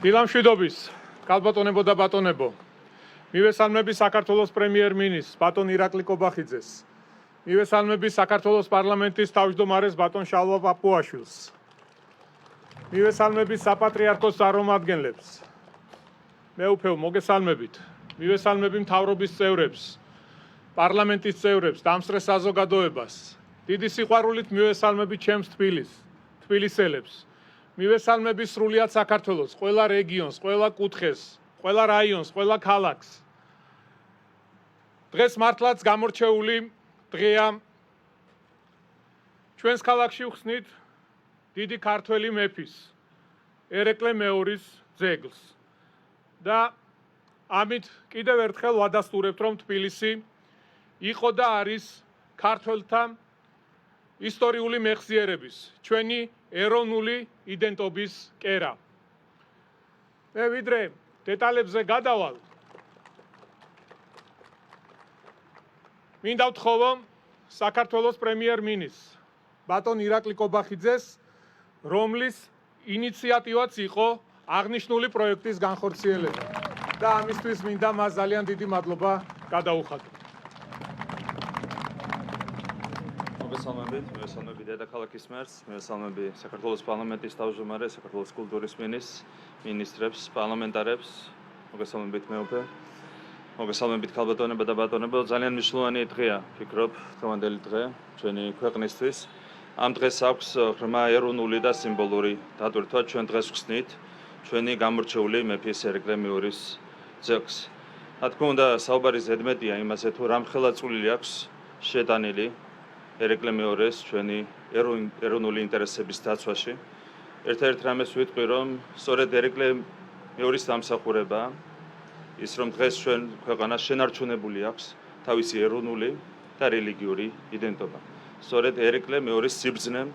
დილამშვიდობის, კალბატონებო და ბატონებო. მივესალმები საქართველოს პრემიერ-მინისტრს ბატონ ირაკლი კობახიძეს. მივესალმები საქართველოს პარლამენტის თავმჯდომარეს ბატონ შალვა პაპუაშვილს. მივესალმები საპატრიარქოს წარმომადგენლებს. მეუფეო მოგესალმებით. მივესალმები მთავრობის წევრებს, პარლამენტის წევრებს, დამსწრე საზოგადოებას. დიდი სიყვარულით მივესალმები ჩემს თბილისელებს. მივესალმები სრულიად საქართველოს, ყველა რეგიონს, ყველა კუთხეს, ყველა რაიონს, ყველა ქალაქს. დღეს მართლაც გამორჩეული დღეა. ჩვენს ქალაქში ვხსნით დიდი ქართველი მეფის, ერეკლე მეორის ძეგლს. და ამით კიდევ ერთხელ ვადასტურებთ, რომ თბილისი იყო და არის ქართველთა ისტორიული მეხსიერების, ჩვენი ეროვნული იდენტობის კერა. მე ვიდრე დეტალებზე გადავალ, მინდა ვთხოვო საქართველოს პრემიერ-მინისტრს ბატონ ირაკლი კობახიძეს, რომლის ინიციატივაც იყო აღნიშნული პროექტის განხორციელება და ამისთვის მინდა მას ძალიან დიდი მადლობა გადაუხადო. მოგესალმები დედაქალაქის მერს, მოგესალმები საქართველოს პარლამენტის თავმჯდომარეს, საქართველოს კულტურის მინისტრებს, პარლამენტარებს, მოგესალმებით მეუფე, მოგესალმებით ქალბატონებო და ბატონებო, ძალიან მნიშვნელოვანი დღეა, ვფიქრობ, დღევანდელი დღე ჩვენი ქვეყნისთვის. ამ დღეს აქვს ღრმა ეროვნული და სიმბოლური დატვირთვა, ჩვენ დღეს ვხსნით ჩვენი გამორჩეული მეფის ერეკლე მეორის ძეგლს. რა თქმა უნდა, საუბარი ზედმეტია იმაზე, თუ რამხელა წვლილი აქვს შეტანილი ერეკლე მეორის ჩვენი ეროვნული ინტერესების დაცვაში. ერთ-ერთ რამეს ვიტყვი, რომ სწორედ ერეკლე მეორის დამსახურება ის, რომ დღეს ჩვენ ქვეყანას შენარჩუნებული აქვს თავისი ეროვნული და რელიგიური იდენტობა. სწორედ ერეკლე მეორის სიბრძნემ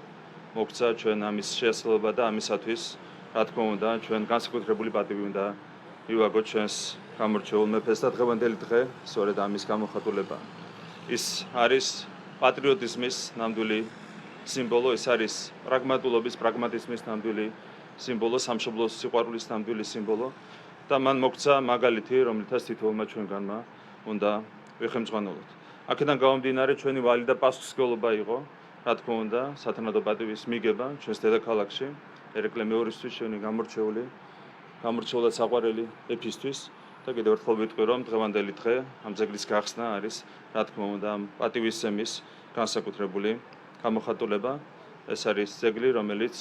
მოგცა ჩვენ ამის შეასრულება და ამისათვის, რა თქმა უნდა, ჩვენ განსაკუთრებული პატივი უნდა მივაგოთ ჩვენს გამორჩეულ მეფეს და დღევანდელი დღე სწორედ ამის გამოხატულება. ის არის პატრიოტიზმის ნამდვილი სიმბოლო, ეს არის პრაგმატიზმის ნამდვილი სიმბოლო, სამშობლოს სიყვარულის ნამდვილი სიმბოლო და მან მოგცა მაგალითი, რომლითაც თითოეულმა ჩვენგანმა უნდა ვიხემძღვანელოთ. აქედან გამომდინარე, ჩვენი ვალი და პასუხისმგებლობა იყო, რა თქმა უნდა, სათანადო პატივის მიგება ჩვენს დედაქალაქში, ერეკლე მეორისთვის, ჩვენი გამორჩეულად საყვარელი მეფისთვის და კიდევ ერთხელ ვიტყვი, რომ დღევანდელი დღე ამ ძეგლის გახსნა არის, რა თქმა უნდა, ამ პატივისცემის განსაკუთრებული გამოხატულება. ეს არის ძეგლი, რომელიც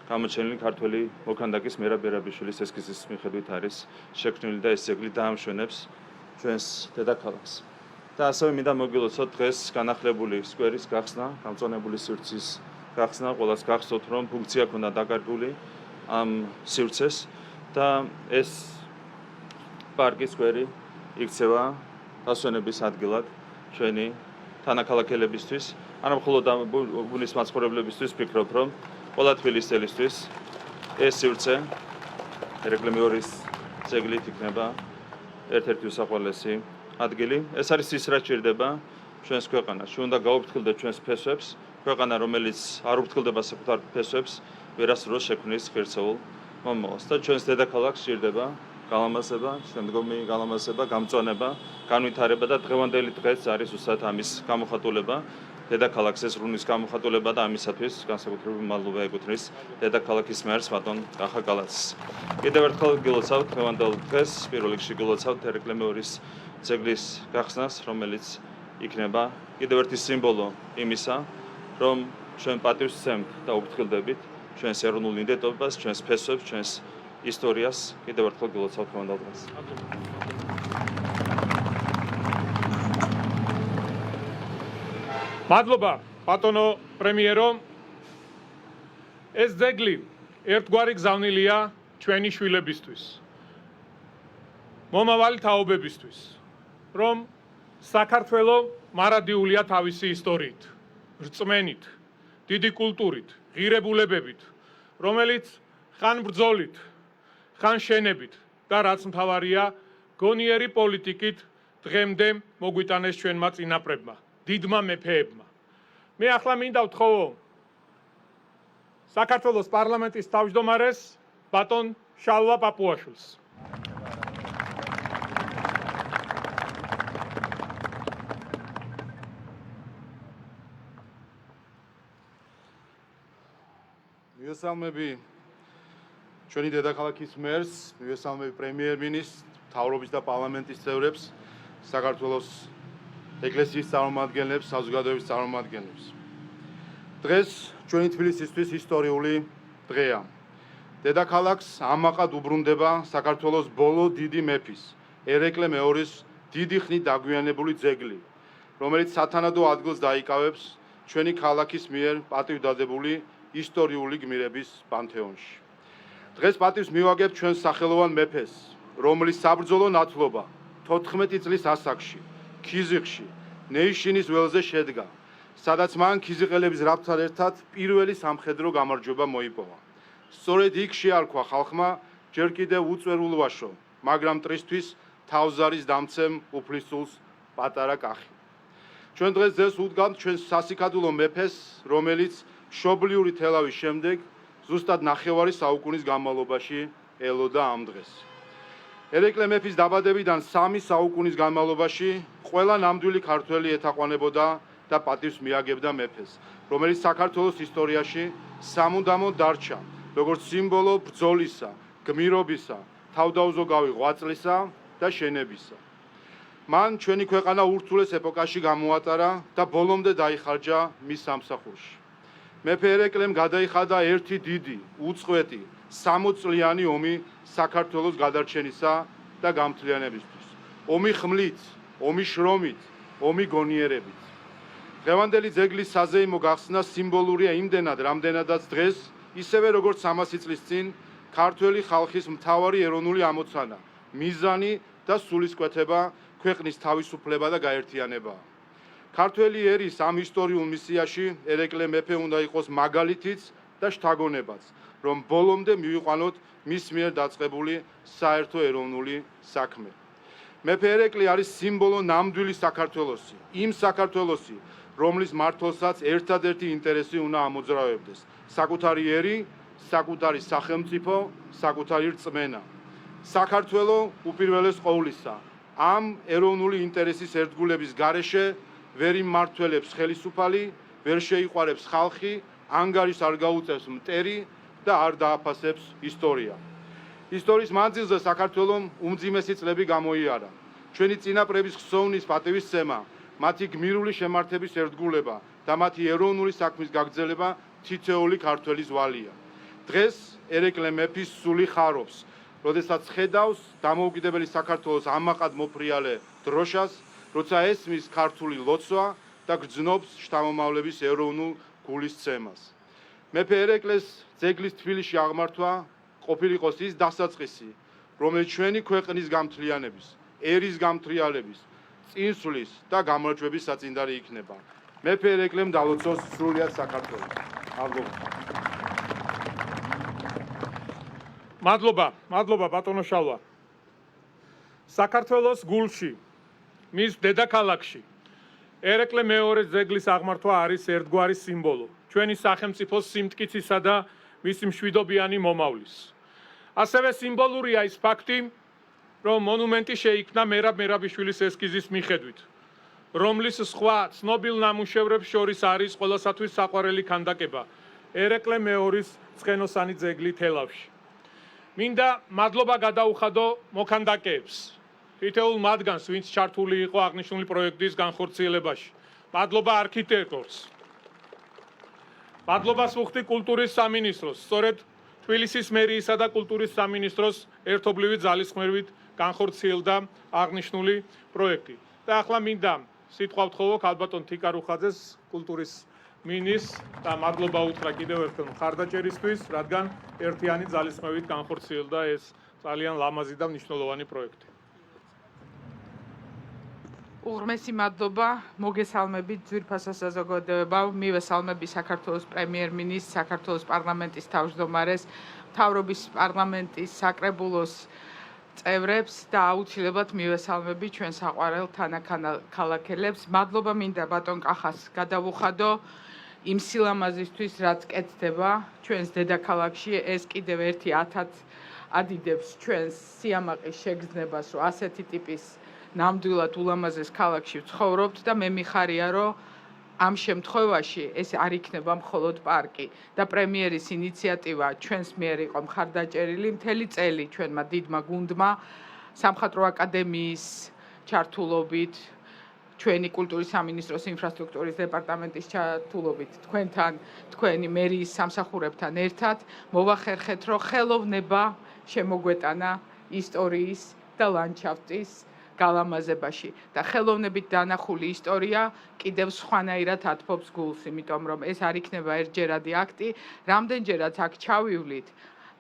გამოჩენილი ქართველი მოქანდაკის მერაბ ერაბიშვილის ესკიზის მიხედვით არის შექმნილი და ეს ძეგლი დაამშვენებს ჩვენს დედაქალაქს. და ასევე მინდა მოგილოცოთ დღეს განახლებული სკვერის გახსნა, გამწვანებული სივრცის გახსნა, ყველას გახსოვთ, რომ ფუნქცია ჰქონდა დაკარგული ამ სივრცეს და ეს პარკი სკვერი იქცევა დასვენების ადგილად ჩვენი თანაქალაქელებისთვის, არა მხოლოდ ბუნის მაცხოვრებლებისთვის, ვფიქრობ, რომ ყველა თბილისელისთვის ეს სივრცე ერეკლე მეორის ძეგლით იქნება ერთ-ერთი უსაყვარლესი ადგილი. ეს არის ის, რაც ჭირდება ჩვენს ქვეყანას. ჩვენ უნდა გაუფრთხილდეთ ჩვენს ფესვებს, ქვეყანა, რომელიც არ უფრთხილდება საკუთარ ფესვებს, ვერასდროს შექმნის ღირსეულ მომავალს და ჩვენს დედაქალაქს ჭირდება გალამაზება, შემდგომი გალამაზება, გამწვანება, განვითარება და დღევანდელი დღეც არის უბრალოდ ამის გამოხატულება. დედაქალაქს ეზრუნის გამოხატულება და ამისათვის განსაკუთრებული მადლობა ეკუთვნის დედაქალაქის მერს ბატონ კახა კალათს. კიდევ ერთხელ გილოცავთ დღევანდელ დღეს, პირველ რიგში გილოცავთ ერეკლე მეორის ძეგლის გახსნას, რომელიც იქნება კიდევ ერთი სიმბოლო იმისა, რომ ჩვენ პატივს ვცემთ და უფრთხილდებით ჩვენს ეროვნულ იდენტობას, ჩვენს ფესვებს, ჩვენს ისტორიას. კიდევ ერთხელ გილოცავთ დღევანდელ დღეს. მადლობა, ბატონო პრემიერო. ეს ძეგლი ერთგვარი გზავნილია ჩვენი შვილებისთვის, მომავალი თაობებისთვის, რომ საქართველო მარადიულია თავისი ისტორიით, რწმენით, დიდი კულტურით, ღირებულებებით, რომელიც ხან ბრძოლით, ხან შენებით და რაც მთავარია, გონიერი პოლიტიკით დღემდე მოგვიტანეს ჩვენმა წინაპრებმა, დიდმა მეფეებმა. მე ახლა მინდა ვთხოვო საქართველოს პარლამენტის თავმჯდომარეს ბატონ შალვა პაპუაშვილს. მივესალმები ჩვენი დედაქალაქის მერს, მივესალმები პრემიერ-მინისტრს, მთავრობის და პარლამენტის წევრებს, საქართველოს ეკლესიის წარმომადგენლებს, საზოგადოების წარმომადგენლებს. დღეს ჩვენი თბილისისთვის ისტორიული დღეა. დედაქალაქს ამაყად უბრუნდება საქართველოს ბოლო დიდი მეფის, ერეკლე მეორის დიდი ხნით დაგვიანებული ძეგლი, რომელიც სათანადო ადგილს დაიკავებს ჩვენი ქალაქის მიერ პატივდადებული ისტორიული გმირების პანთეონში. დღეს პატივს მივაგებთ ჩვენს სახელოვან მეფეს, რომლის საბრძოლო ნათლობა 14 წლის ასაკში, ქიზიყში, ნეიშინის ველზე შედგა, სადაც მან ქიზიყელების რაბთან ერთად პირველი სამხედრო გამარჯვება მოიპოვა. სწორედ იქ შეარქვა ხალხმა ჯერ კიდევ უწვერულვაშო, მაგრამ მტრისთვის თავზარის დამცემ უფლისწულს პატარა კახი. ჩვენ დღეს ძეს უდგამთ ჩვენს სასიკადულო მეფეს, რომელიც მშობლიური თელავის შემდეგ ზუსტად 9 საუკუნის განმავლობაში ელოდა ამ დღეს. ერეკლე მეფის დაბადებიდან 3 საუკუნის განმავლობაში ყველა ნამდვილი ქართველი ეთაყვანებოდა და პატივს მიაგებდა მეფეს, რომელიც საქართველოს ისტორიაში სამუდამოდ დარჩა, როგორც სიმბოლო ბრძოლისა, გმირობისა, თავდაუზოგავი ღვაწლისა და შენებისა. მან ჩვენი ქვეყანა ურთულეს ეპოქაში გამოატარა და ბოლომდე დაიხარჯა მის სამსახურში. მეფე ერეკლემ გადაიხადა ერთი დიდი, უწყვეტი, 60 წლიანი ომი საქართველოს გადარჩენისა და გამთლიანებისთვის. ომი ხმლით, ომი შრომით, ომი გონიერებით. დღევანდელი ძეგლის საზეიმო გახსნა სიმბოლურია იმდენად, რამდენადაც დღეს, ისევე როგორც 300 წლის წინ, ქართველი ხალხის მთავარი ეროვნული ამოცანა, მიზანი და სულისკვეთება ქვეყნის თავისუფლება და გაერთიანებაა. ქართველი ერის ამ ისტორიულ მისიაში ერეკლე მეფე უნდა იყოს მაგალითიც და შთაგონებაც, რომ ბოლომდე მივიყვანოთ მის მიერ დაწყებული საერთო ეროვნული საქმე. მეფე ერეკლე არის სიმბოლო ნამდვილი საქართველოსი, იმ საქართველოსი, რომლის მართლსაც ერთადერთი ინტერესი უნდა ამოძრავებდეს, საკუთარი ერი, საკუთარი სახელმწიფო, საკუთარი რწმენა. საქართველო უპირველეს ყოვლისა, ამ ეროვნული ინტერესის ერთგულების გარეშე ვერ იმმართველებს ხელისუფალი, ვერ შეიყვარებს ხალხი, ანგარიშს არ გაუწევს მტერი და არ დააფასებს ისტორია. ისტორიის მანძილზე საქართველომ უმძიმესი წლები გამოიარა. ჩვენი წინაპრების ხსოვნის პატივისცემა, მათი გმირული შემართების ერთგულება და მათი ეროვნული საქმის გაგრძელება თითოეული ქართველის ვალია. დღეს ერეკლე მეფის სული ხარობს, როდესაც ხედავს დამოუკიდებელი საქართველოს ამაყად მოფრიალე დროშას, როცა ესმის ქართული ლოცვა და გრძნობს შთამომავლების ეროვნულ გულისცემას. მეფე ერეკლეს ძეგლის თბილისში აღმართვა ყოფილიყოს ის დასაწყისი, რომელიც ჩვენი ქვეყნის გამთლიანების, ერის გამთრიალების, წინსვლის და გამარჯვების საწინდარი იქნება. მეფე ერეკლემ დალოცოს სრულიად საქართველოს. მადლობა ბატონო შალვა. საქართველოს გულში, მის დედაქალაქში ერეკლე მეორე ძეგლის აღმართვა არის ერთგვარი სიმბოლო ჩვენი სახელმწიფოს სიმტკიცისა და მისი მშვიდობიანი მომავლის. ასევე სიმბოლურია ის ფაქტი, რომ მონუმენტი შეიქმნა მერაბ მერაბიშვილის ესკიზის მიხედვით, რომლის სხვა ცნობილ ნამუშევრებს შორის არის ყველასათვის საყვარელი ქანდაკება ერეკლე მეორის ცხენოსანი ძეგლი თელავში. მინდა მადლობა გადაუხადო მოქანდაკეებს, თითოეულ მათგანს, ვინც ჩართული იყო აღნიშნული პროექტის განხორციელებაში. მადლობა არქიტექტორს. მადლობას ვუხდი კულტურის სამინისტროს, სწორედ თბილისის მერიისა და კულტურის სამინისტროს ერთობლივი ძალისხმევით განხორციელდა აღნიშნული პროექტი. და ახლა მინდა სიტყვა ვთხოვო ქალბატონ თიკარუხაძეს, კულტურის მინისტრს და მადლობა უთხრა კიდევ ერთხელ მხარდაჭერისთვის, რადგან ერთიანი ძალისხმევით განხორციელდა ეს ძალიან ლამაზი და მნიშვნელოვანი პროექტი. უღრმესი მადლობა, მოგესალმებით ძვირფასო საზოგადოებამ, მივესალმები საქართველოს პრემიერ-მინისტრს, საქართველოს პარლამენტის თავმჯდომარეს, მთავრობის პარლამენტის საკრებულოს წევრებს და აუცილებლად მივესალმები ჩვენ საყვარელ თანაქალაქელებს. მადლობა მინდა ბატონ კახას გადავუხადო იმ სილამაზისთვის, რაც კეთდება ჩვენს დედაქალაქში, ეს კიდევ ერთი ადიდებს ჩვენს სიამაყის შეგრძნებას, რომ ასეთი ტიპის ნამდვილად ულამაზეს ქალაქში ვცხოვრობთ და მე მიხარია, რომ ამ შემთხვევაში ეს არ იქნება მხოლოდ პარკი და პრემიერის ინიციატივა ჩვენს მიერ იყო მხარდაჭერილი მთელი წელი ჩვენმა დიდმა გუნდმა სამხატვრო აკადემიის ჩართულობით ჩვენი კულტურის სამინისტროს ინფრასტრუქტურის დეპარტამენტის ჩართულობით თქვენთან თქვენი მერიის სამსახურებთან ერთად მოვახერხეთ რომ ხელოვნება შემოგვეტანა ისტორიის და ლანდშაფტის გალამაზებაში და ხელოვნებით დანახული ისტორია კიდევ სხვანაირად ათბობს გულს, იმიტომ რომ ეს არ იქნება ერთჯერადი აქტი, რამდენჯერაც აქ ჩავივლით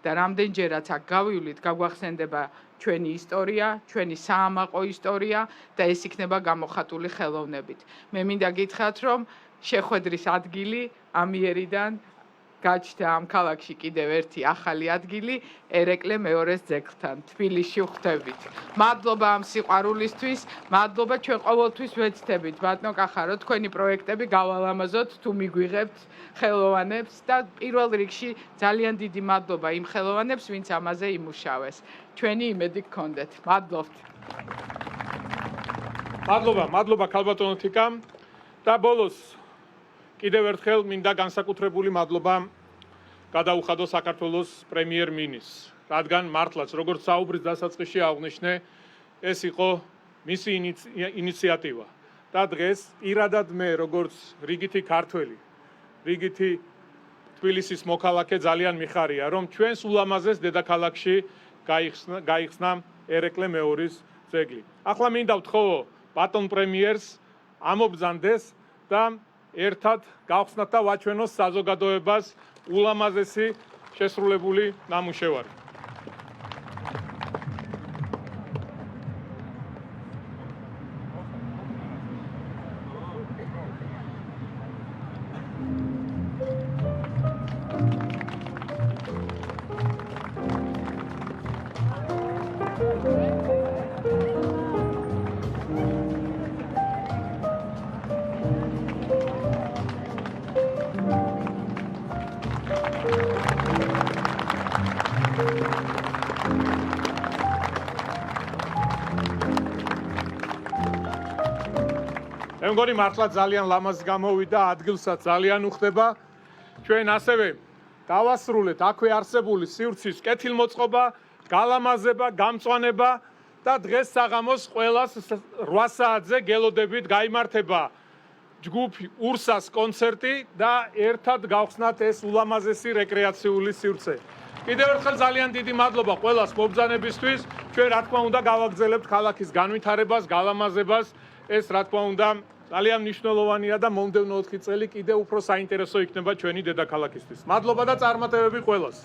და რამდენჯერაც აქ გავივლით, გაგვახსენდება ჩვენი ისტორია, ჩვენი საამაყო ისტორია და ეს იქნება გამოხატული ხელოვნებით. მე მინდა გითხრათ, რომ შეხვედრის ადგილი ამიერიდან გაჩნდა ამ ქალაქში კიდევ ერთი ახალი ადგილი ერეკლე მეორეს ძეგლთან თბილისში ვხვდებით. მადლობა ამ სიყვარულისთვის, მადლობა ჩვენ ყოველთვის ვეცდებით ბატონო კახარო თქვენი პროექტები გავალამაზოთ თუ მიგვიღებთ ხელოვანებს და პირველ რიგში ძალიან დიდი მადლობა იმ ხელოვანებს, ვინც ამაზე იმუშავეს. ჩვენი იმედი გქონდეთ. მადლობთ. მადლობა ქალბატონო თიკამ და ბოლოს კიდევ ერთხელ მინდა განსაკუთრებული მადლობა გადაუხადო საქართველოს პრემიერ-მინისტრს, რადგან მართლაც როგორც საუბრის დასაწყისში აღნიშნე, ეს იყო მისი ინიციატივა. და დღეს პირადად მე როგორც რიგითი ქართველი, რიგითი თბილისის მოქალაქე ძალიან მიხარია, რომ ჩვენს ულამაზეს დედაქალაქში გაიხსნა ერეკლე მეორის ძეგლი. ახლა მინდა ვთხოვო ბატონ პრემიერს ამობრძანდეს და ერთად გავხსნათ და ვაჩვენოს საზოგადოებას ულამაზესი შესრულებული ნამუშევარი. მე მგონი მართლა ძალიან ლამაზ გამოვიდა, ადგილსაც ძალიან უხდება. ჩვენ ასევე დავასრულეთ აქვე არსებული სივრცის კეთილმოწყობა, გალამაზება, გამწვანება და დღეს საღამოს ყველას 8 საათზე გელოდებით გაიმართება ჯგუფი ურსას კონცერტი და ერთად გავხსნათ ეს ულამაზესი რეკრეაციული სივრცე. კიდევ ერთხელ ძალიან დიდი მადლობა ყველას მობრძანებისთვის. ჩვენ რა თქმა უნდა გავაგრძელებთ ქალაქის განვითარებას, გალამაზებას. ეს რა თქმა უნდა ძალიან მნიშვნელოვანია და მომდევნო 4 წელი კიდევ უფრო საინტერესო იქნება ჩვენი დედაქალაქისთვის. მადლობა და წარმატებები ყველას.